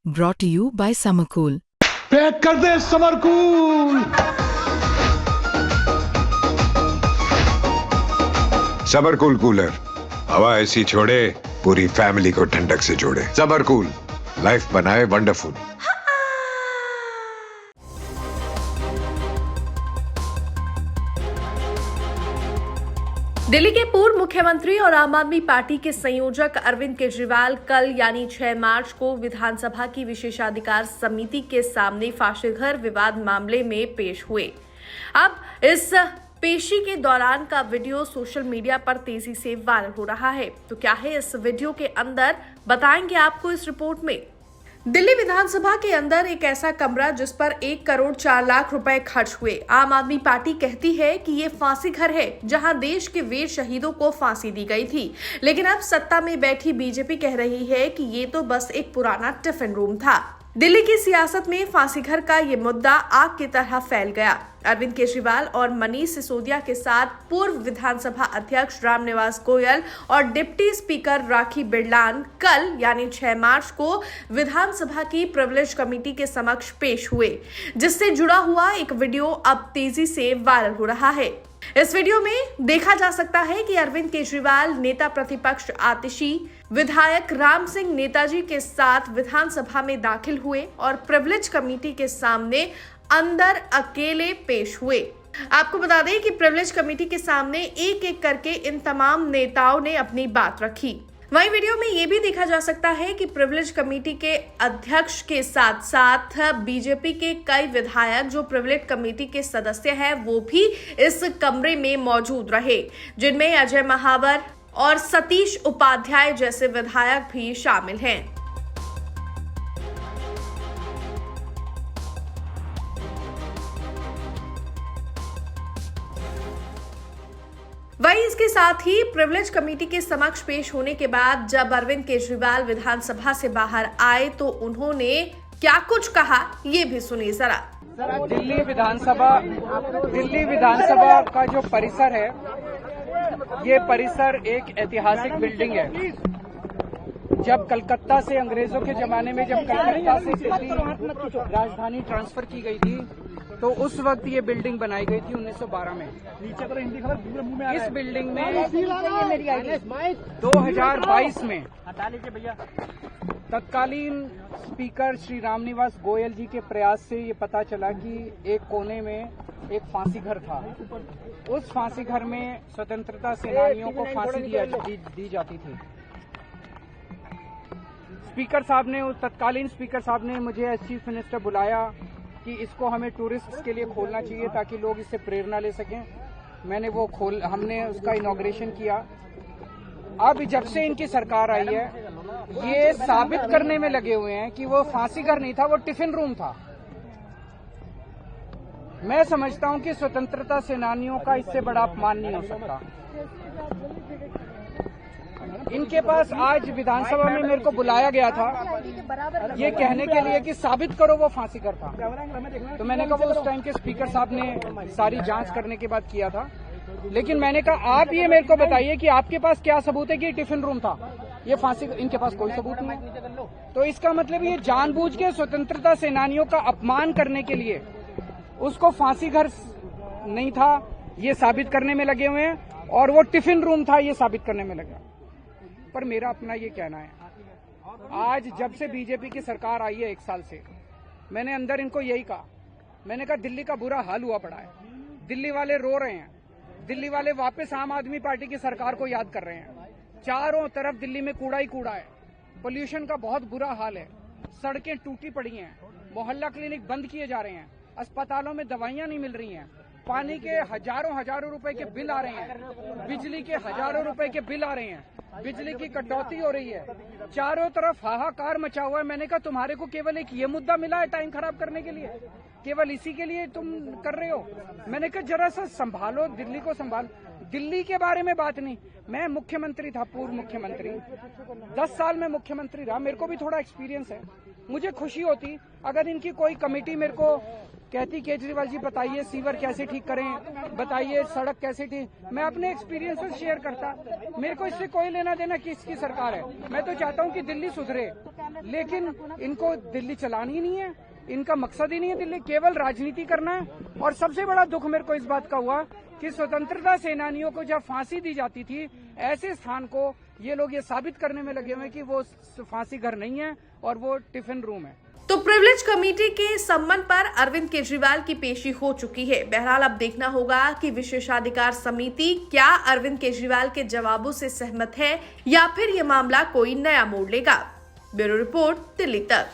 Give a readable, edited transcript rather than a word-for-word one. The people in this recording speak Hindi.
brought to you by Summercool. Pack कर दे समरकूल। समरकूल कूलर हवा ऐसी छोड़े पूरी फैमिली को ठंडक से जोड़े। समरकूल लाइफ बनाए वंडरफुल। दिल्ली के पूर्व मुख्यमंत्री और आम आदमी पार्टी के संयोजक अरविंद केजरीवाल कल यानी 6 मार्च को विधानसभा की विशेषाधिकार समिति के सामने फांसीघर विवाद मामले में पेश हुए। अब इस पेशी के दौरान का वीडियो सोशल मीडिया पर तेजी से वायरल हो रहा है। तो क्या है इस वीडियो के अंदर, बताएंगे आपको इस रिपोर्ट में। दिल्ली विधानसभा के अंदर एक ऐसा कमरा जिस पर 1 करोड़ 4 लाख रुपए खर्च हुए। आम आदमी पार्टी कहती है कि ये फांसी घर है जहां देश के वीर शहीदों को फांसी दी गई थी, लेकिन अब सत्ता में बैठी बीजेपी कह रही है कि ये तो बस एक पुराना टिफिन रूम था। दिल्ली की सियासत में फांसी घर का ये मुद्दा आग की तरह फैल गया। अरविंद केजरीवाल और मनीष सिसोदिया के साथ पूर्व विधानसभा अध्यक्ष रामनिवास गोयल और डिप्टी स्पीकर राखी बिरलान कल यानी 6 मार्च को विधानसभा की प्रिविलेज कमेटी के समक्ष पेश हुए, जिससे जुड़ा हुआ एक वीडियो अब तेजी से वायरल हो रहा है। इस वीडियो में देखा जा सकता है कि अरविंद केजरीवाल नेता प्रतिपक्ष आतिशी विधायक राम सिंह नेताजी के साथ विधानसभा में दाखिल हुए और प्रिविलेज कमेटी के सामने अंदर अकेले पेश हुए। आपको बता दें कि प्रिविलेज कमेटी के सामने एक एक करके इन तमाम नेताओं ने अपनी बात रखी। वहीं वीडियो में ये भी देखा जा सकता है कि प्रिविलेज कमेटी के अध्यक्ष के साथ साथ बीजेपी के कई विधायक जो प्रिविलेज कमेटी के सदस्य हैं वो भी इस कमरे में मौजूद रहे, जिनमें अजय महावर और सतीश उपाध्याय जैसे विधायक भी शामिल हैं। वहीं इसके साथ ही प्रिविलेज कमेटी के समक्ष पेश होने के बाद जब अरविंद केजरीवाल विधानसभा से बाहर आए तो उन्होंने क्या कुछ कहा, ये भी सुनिए जरा। दिल्ली विधानसभा का जो परिसर है, ये परिसर एक ऐतिहासिक बिल्डिंग है। जब कलकत्ता से अंग्रेजों के जमाने में जब कलकत्ता से दिल्ली राजधानी ट्रांसफर की गई थी तो उस वक्त ये बिल्डिंग बनाई गई थी 1912 में। इस बिल्डिंग में 2022 में तत्कालीन स्पीकर श्री रामनिवास गोयल जी के प्रयास से ये पता चला कि एक कोने में एक फांसी घर था। उस फांसी घर में स्वतंत्रता सेनानियों को फांसी दी जाती थी। तत्कालीन स्पीकर साहब ने मुझे एज चीफ मिनिस्टर बुलाया कि इसको हमें टूरिस्ट के लिए खोलना चाहिए ताकि लोग इससे प्रेरणा ले सकें। हमने उसका इनॉग्रेशन किया। अब जब से इनकी सरकार आई है ये साबित करने में लगे हुए हैं कि वो फांसी घर नहीं था, वो टिफिन रूम था। मैं समझता हूं कि स्वतंत्रता सेनानियों का इससे बड़ा अपमान नहीं हो सकता। इनके पास आज विधानसभा में मेरे को बुलाया गया था ये कहने के लिए कि साबित करो वो फांसी घर था। तो मैंने कहा वो उस टाइम के स्पीकर साहब ने सारी जांच करने के बाद किया था, लेकिन मैंने कहा आप ये मेरे को बताइए कि आपके पास क्या सबूत है कि टिफिन रूम था, ये फांसी। इनके पास कोई सबूत नहीं। तो इसका मतलब ये जानबूझ के स्वतंत्रता सेनानियों का अपमान करने के लिए उसको फांसी घर नहीं था ये साबित करने में लगे हुए हैं और वो टिफिन रूम था ये साबित करने में लगे। पर मेरा अपना ये कहना है, आज जब से बीजेपी की सरकार आई है 1 साल से, मैंने अंदर इनको यही कहा। मैंने कहा दिल्ली का बुरा हाल हुआ पड़ा है, दिल्ली वाले रो रहे हैं, दिल्ली वाले वापस आम आदमी पार्टी की सरकार को याद कर रहे हैं। चारों तरफ दिल्ली में कूड़ा ही कूड़ा है, पोल्यूशन का बहुत बुरा हाल है, सड़कें टूटी पड़ी हैं, मोहल्ला क्लिनिक बंद किए जा रहे हैं, अस्पतालों में दवाइयां नहीं मिल रही हैं, पानी के हजारों रुपए के बिल आ रहे हैं, बिजली के हजारों रुपए के बिल आ रहे हैं, बिजली की कटौती हो रही है, चारों तरफ हाहाकार मचा हुआ है। मैंने कहा तुम्हारे को केवल एक ये मुद्दा मिला है टाइम खराब करने के लिए, केवल इसी के लिए तुम कर रहे हो। मैंने कहा जरा सा संभालो, दिल्ली को संभालो। दिल्ली के बारे में बात नहीं, मैं मुख्यमंत्री था, पूर्व मुख्यमंत्री, 10 साल में मुख्यमंत्री रहा, मेरे को भी थोड़ा एक्सपीरियंस है। मुझे खुशी होती अगर इनकी कोई कमेटी मेरे को कहती केजरीवाल जी बताइए सीवर कैसे ठीक करें, बताइए सड़क कैसे ठीक, मैं अपने एक्सपीरियंस शेयर करता। मेरे को इससे कोई लेना देना किसकी सरकार है, मैं तो चाहता हूं कि दिल्ली सुधरे। लेकिन इनको दिल्ली चलानी ही नहीं है, इनका मकसद ही नहीं है दिल्ली, केवल राजनीति करना है। और सबसे बड़ा दुख मेरे को इस बात का हुआ कि स्वतंत्रता सेनानियों को जब फांसी दी जाती थी, ऐसे स्थान को ये लोग ये साबित करने में लगे हुए हैं कि वो फांसी घर नहीं है और वो टिफिन रूम है। तो प्रिविलेज कमेटी के सम्मन पर अरविंद केजरीवाल की पेशी हो चुकी है। बहरहाल अब देखना होगा कि विशेषाधिकार समिति क्या अरविंद केजरीवाल के जवाबों से सहमत है या फिर ये मामला कोई नया मोड़ लेगा। ब्यूरो रिपोर्ट, दिल्ली तक।